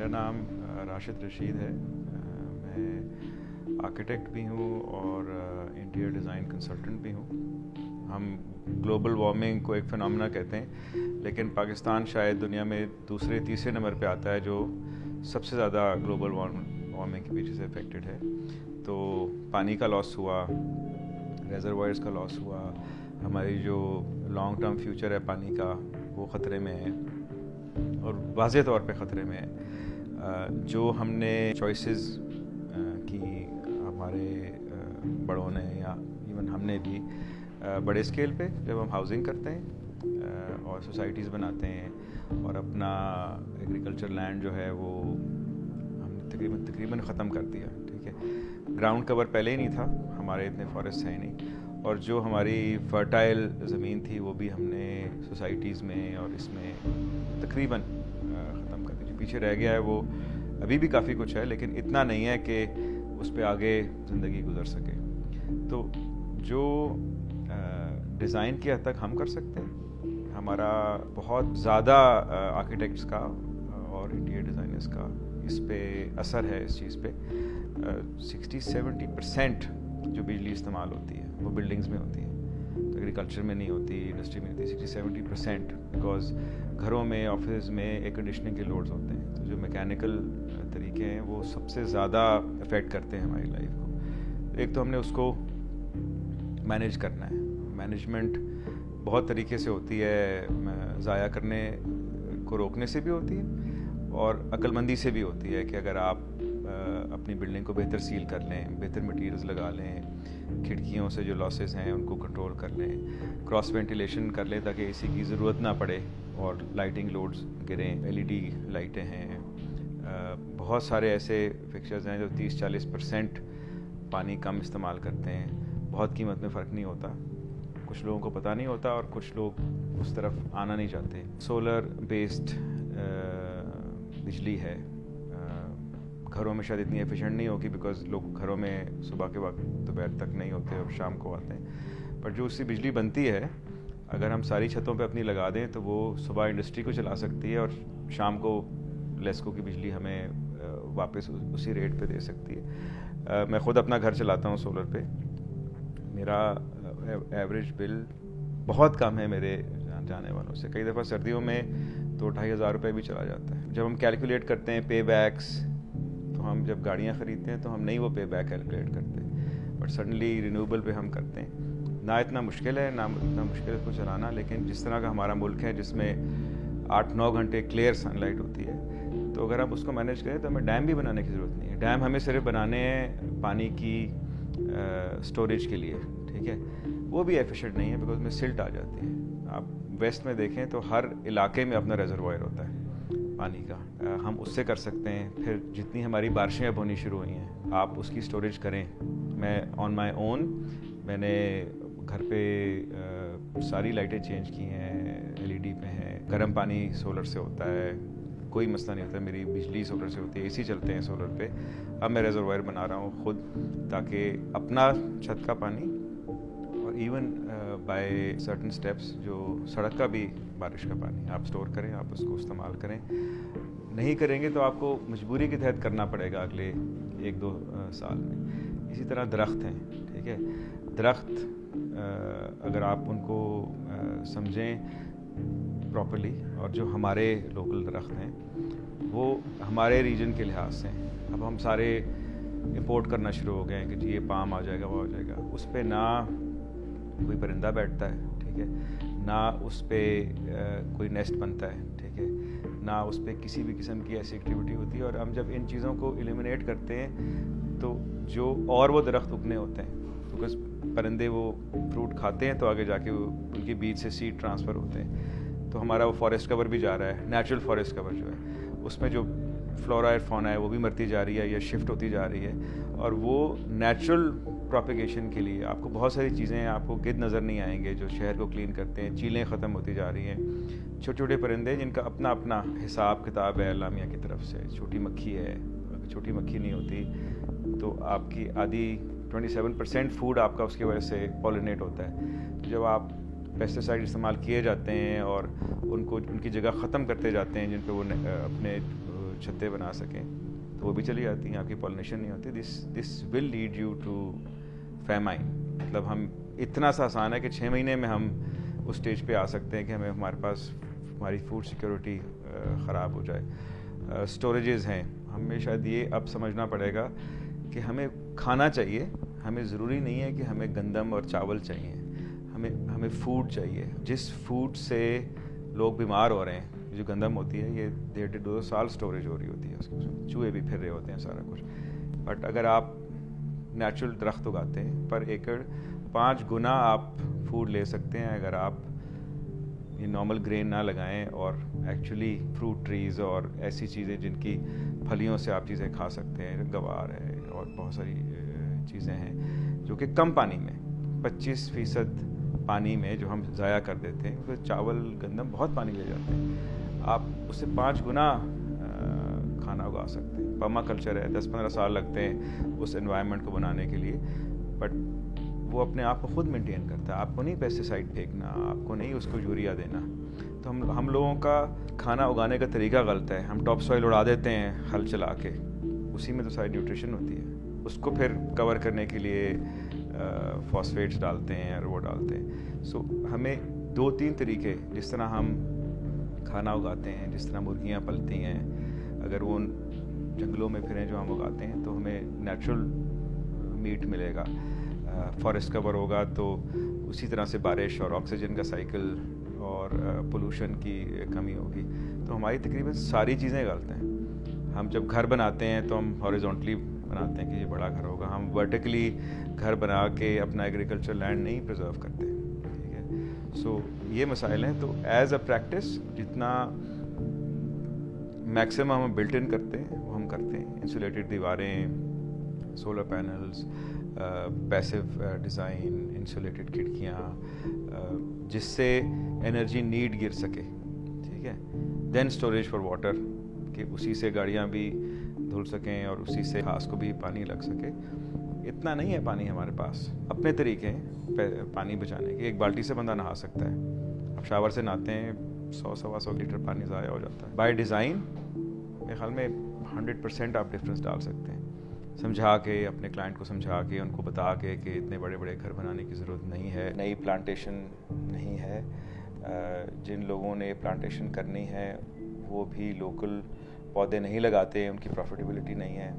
मेरा नाम राशिद रशीद है। मैं आर्किटेक्ट भी हूँ और इंटीरियर डिज़ाइन कंसल्टेंट भी हूँ। हम ग्लोबल वार्मिंग को एक फिनोमेना कहते हैं, लेकिन पाकिस्तान शायद दुनिया में दूसरे तीसरे नंबर पे आता है जो सबसे ज़्यादा ग्लोबल वार्मिंग के पीछे से अफेक्टेड है। तो पानी का लॉस हुआ, रेजरवायर्स का लॉस हुआ, हमारी जो लॉन्ग टर्म फ्यूचर है पानी का वो ख़तरे में है और वाज़े तौर पे ख़तरे में है। जो हमने चॉइसेस की हमारे बड़ों ने या इवन हमने भी बड़े स्केल पे जब हम हाउसिंग करते हैं और सोसाइटीज़ बनाते हैं और अपना एग्रीकल्चर लैंड जो है वो हमने तकरीबन ख़त्म कर दिया। ठीक है, ग्राउंड कवर पहले ही नहीं था, हमारे इतने फॉरेस्ट हैं नहीं, और जो हमारी फर्टाइल ज़मीन थी वो भी हमने सोसाइटीज़ में और इसमें तकरीबन ख़त्म कर दी। जो पीछे रह गया है वो अभी भी काफ़ी कुछ है, लेकिन इतना नहीं है कि उस पर आगे ज़िंदगी गुजर सके। तो जो डिज़ाइन की हद तक हम कर सकते हैं, हमारा बहुत ज़्यादा आर्किटेक्ट्स का और इंटीरियर डिज़ाइनर्स का इस पे असर है। इस चीज़ पे 60-70% जो बिजली इस्तेमाल होती है वो बिल्डिंग्स में होती है, तो एग्रीकल्चर में नहीं होती, इंडस्ट्री में होती है। 60-70% बिकॉज घरों में, ऑफिस में एयर कंडीशनिंग के लोड्स होते हैं, तो जो मैकेनिकल तरीके हैं वो सबसे ज़्यादा अफेक्ट करते हैं हमारी लाइफ को। एक तो हमने उसको मैनेज करना है। मैनेजमेंट बहुत तरीके से होती है, ज़ाया करने को रोकने से भी होती है और अक्लमंदी से भी होती है कि अगर आप अपनी बिल्डिंग को बेहतर सील कर लें, बेहतर मटीरियल्स लगा लें, खिड़कियों से जो लॉसेस हैं उनको कंट्रोल कर लें, क्रॉस वेंटिलेशन कर लें ताकि एसी की ज़रूरत ना पड़े और लाइटिंग लोड्स गिरें, एलईडी लाइटें हैं। बहुत सारे ऐसे फिक्चर्स हैं जो 30-40% पानी कम इस्तेमाल करते हैं। बहुत कीमत में फ़र्क नहीं होता, कुछ लोगों को पता नहीं होता और कुछ लोग उस तरफ आना नहीं चाहते। सोलर बेस्ड बिजली है, घरों में शायद इतनी एफिशिएंट नहीं होगी बिकॉज लोग घरों में सुबह के वक्त दोपहर तक नहीं होते और शाम को आते हैं, पर जो उससे बिजली बनती है अगर हम सारी छतों पे अपनी लगा दें तो वो सुबह इंडस्ट्री को चला सकती है और शाम को लेस्को की बिजली हमें वापस उसी रेट पे दे सकती है। मैं ख़ुद अपना घर चलाता हूँ सोलर पे, मेरा एवरेज बिल बहुत कम है मेरे जाने वालों से। कई दफ़ा सर्दियों में 2-2.5 हज़ार रुपये भी चला जाता है। जब हम कैलकुलेट करते हैं पे बैक्स, तो हम जब गाड़ियाँ ख़रीदते हैं तो हम नहीं वो पे बैक कैलकुलेट करते, बट सडनली रिन्यूएबल पे हम करते हैं। ना इतना मुश्किल है, ना इतना मुश्किल है उसको चलाना, लेकिन जिस तरह का हमारा मुल्क है जिसमें 8-9 घंटे क्लियर सनलाइट होती है, तो अगर हम उसको मैनेज करें तो हमें डैम भी बनाने की ज़रूरत नहीं है। डैम हमें सिर्फ बनाने हैं पानी की स्टोरेज के लिए, ठीक है, वो भी एफिशिएंट नहीं है बिकॉज में सिल्ट आ जाती है। आप वेस्ट में देखें तो हर इलाके में अपना रेजरवायर होता है पानी का, हम उससे कर सकते हैं। फिर जितनी हमारी बारिशें अब होनी शुरू हुई हैं आप उसकी स्टोरेज करें। मैं ऑन माई ओन मैंने घर पे सारी लाइटें चेंज की हैं, एलईडी पे हैं, गर्म पानी सोलर से होता है, कोई मसला नहीं होता, मेरी बिजली सोलर से होती है, एसी चलते हैं सोलर पे। अब मैं रेजरवायर बना रहा हूँ खुद ताकि अपना छत का पानी और इवन बाय सर्टन स्टेप्स जो सड़क का भी बारिश का पानी आप स्टोर करें, आप उसको इस्तेमाल करें। नहीं करेंगे तो आपको मजबूरी के तहत करना पड़ेगा अगले 1-2 साल में। इसी तरह दरख्त हैं, ठीक है, दरख्त अगर आप उनको समझें प्रॉपर्ली, और जो हमारे लोकल दरख्त हैं वो हमारे रीजन के लिहाज से हैं। अब हम सारे इंपोर्ट करना शुरू हो गए हैं कि जी ये पाम आ जाएगा, वो आ जाएगा, उस पर ना कोई परिंदा बैठता है, ठीक है, ना उस पर कोई नेस्ट बनता है, ठीक है, ना उस पर किसी भी किस्म की ऐसी एक्टिविटी होती है। और हम जब इन चीज़ों को एलिमिनेट करते हैं तो जो और वो दरख्त उगने होते हैं, बिकॉज परिंदे वो फ्रूट खाते हैं तो आगे जाके वो उनके बीज से सीड ट्रांसफ़र होते हैं, तो हमारा वो फॉरेस्ट कवर भी जा रहा है, नेचुरल फॉरेस्ट कवर जो है उसमें जो फ्लोरा और फौना है वो भी मरती जा रही है या शिफ्ट होती जा रही है। और वो नेचुरल प्रोपेगेशन के लिए आपको बहुत सारी चीज़ें हैं, आपको गिद्ध नज़र नहीं आएंगे जो शहर को क्लीन करते हैं, चीलें ख़त्म होती जा रही हैं, छोटे छोटे परिंदे जिनका अपना अपना हिसाब किताब है अल्लाह मियाँ की तरफ से। छोटी मक्खी है, अगर छोटी मक्खी नहीं होती तो आपकी आधी 27% फूड आपका उसकी वजह से पॉलिनेट होता है। तो जब आप पेस्टिसाइड इस्तेमाल किए जाते हैं और उनको उनकी जगह ख़त्म करते जाते हैं जिन पे वो अपने छत्ते बना सकें तो वो भी चली जाती हैं, आपकी पॉलिनेशन नहीं होती. This will lead you to famine. मतलब हम इतना सा आसान है कि 6 महीने में हम उस स्टेज पे आ सकते हैं कि हमारे पास हमारी फूड सिक्योरिटी ख़राब हो जाए. स्टोरेजेस हैं, हमें शायद ये अब समझना पड़ेगा कि हमें खाना चाहिए, हमें ज़रूरी नहीं है कि हमें गंदम और चावल चाहिए, हमें फूड चाहिए. जिस फूड से लोग बीमार हो रहे हैं, जो गंदम होती है ये 1.5-2 साल स्टोरेज हो रही होती है, उसमें चूहे भी फिर रहे होते हैं, सारा कुछ. बट अगर आप नेचुरल दरख्त उगाते हैं पर एकड़ 5 गुना आप फूड ले सकते हैं अगर आप ये नॉर्मल ग्रेन ना लगाएं और एक्चुअली फ्रूट ट्रीज़ और ऐसी चीज़ें जिनकी फलियों से आप चीज़ें खा सकते हैं. गवार है और बहुत सारी चीज़ें हैं जो कि कम पानी में 25% पानी में जो हम ज़ाया कर देते हैं. तो चावल गंदम बहुत पानी ले जाते हैं, आप उससे 5 गुना खाना उगा सकते हैं. पर्मा कल्चर है, 10-15 साल लगते हैं उस एनवायरनमेंट को बनाने के लिए, बट वो अपने आप को खुद मेंटेन करता है. आपको नहीं पेस्टिसाइड फेंकना, आपको नहीं उसको यूरिया देना. तो हम लोगों का खाना उगाने का तरीका गलत है. हम टॉप सॉइल उड़ा देते हैं हल चला के, उसी में तो सारी न्यूट्रिशन होती है. उसको फिर कवर करने के लिए फॉस्फेट्स डालते हैं और वो डालते हैं. सो हमें 2-3 तरीके, जिस तरह हम खाना उगाते हैं, जिस तरह मुर्गियाँ पलती हैं, अगर वो जंगलों में फिरें जो हम उगाते हैं तो हमें नेचुरल मीट मिलेगा. फॉरेस्ट कवर होगा तो उसी तरह से बारिश और ऑक्सीजन का साइकिल और पोल्यूशन की कमी होगी. तो हमारी तकरीबन सारी चीज़ें गलत हैं. हम जब घर बनाते हैं तो हम हॉरिजॉन्टली बनाते हैं कि ये बड़ा घर होगा, हम वर्टिकली घर बना के अपना एग्रीकल्चर लैंड नहीं प्रिजर्व करते. ठीक है, सो ये मसाइल हैं. तो एज अ प्रैक्टिस जितना मैक्सिमम हम बिल्ट इन करते हैं वो हम करते हैं. इंसुलेटेड दीवारें, solar panels, passive design, insulated खिड़कियाँ, जिससे एनर्जी नीड गिर सके. ठीक है, देन स्टोरेज फॉर वाटर, कि उसी से गाड़ियाँ भी धुल सकें और उसी से घास को भी पानी लग सके. इतना नहीं है पानी हमारे पास, अपने तरीके हैं पानी बचाने के. एक बाल्टी से बंदा नहा सकता है. अब शावर से नहाते हैं, 100-125 लीटर पानी ज़ाया हो जाता है. बाय डिज़ाइन मेरे ख्याल में 100% आप डिफरेंस डाल सकते हैं, समझा के, अपने क्लाइंट को समझा के, उनको बता के कि इतने बड़े बड़े घर बनाने की ज़रूरत नहीं है, नई प्लांटेशन नहीं है. जिन लोगों ने प्लांटेशन करनी है वो भी लोकल पौधे नहीं लगाते, उनकी प्रॉफिटेबिलिटी नहीं है.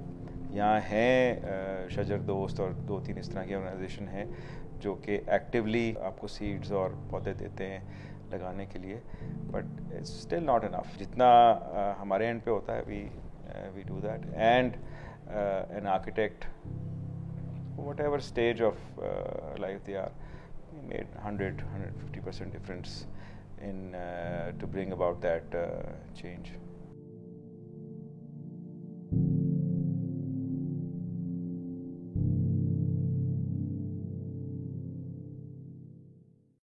यहाँ हैं शजर दोस्त और 2-3 इस तरह की ऑर्गेनाइजेशन हैं जो कि एक्टिवली आपको सीड्स और पौधे देते हैं लगाने के लिए, but it's still not enough. जितना हमारे एंड पे होता है we do that. And an architect, whatever stage of life they are, made 100-150% difference in to bring about that change.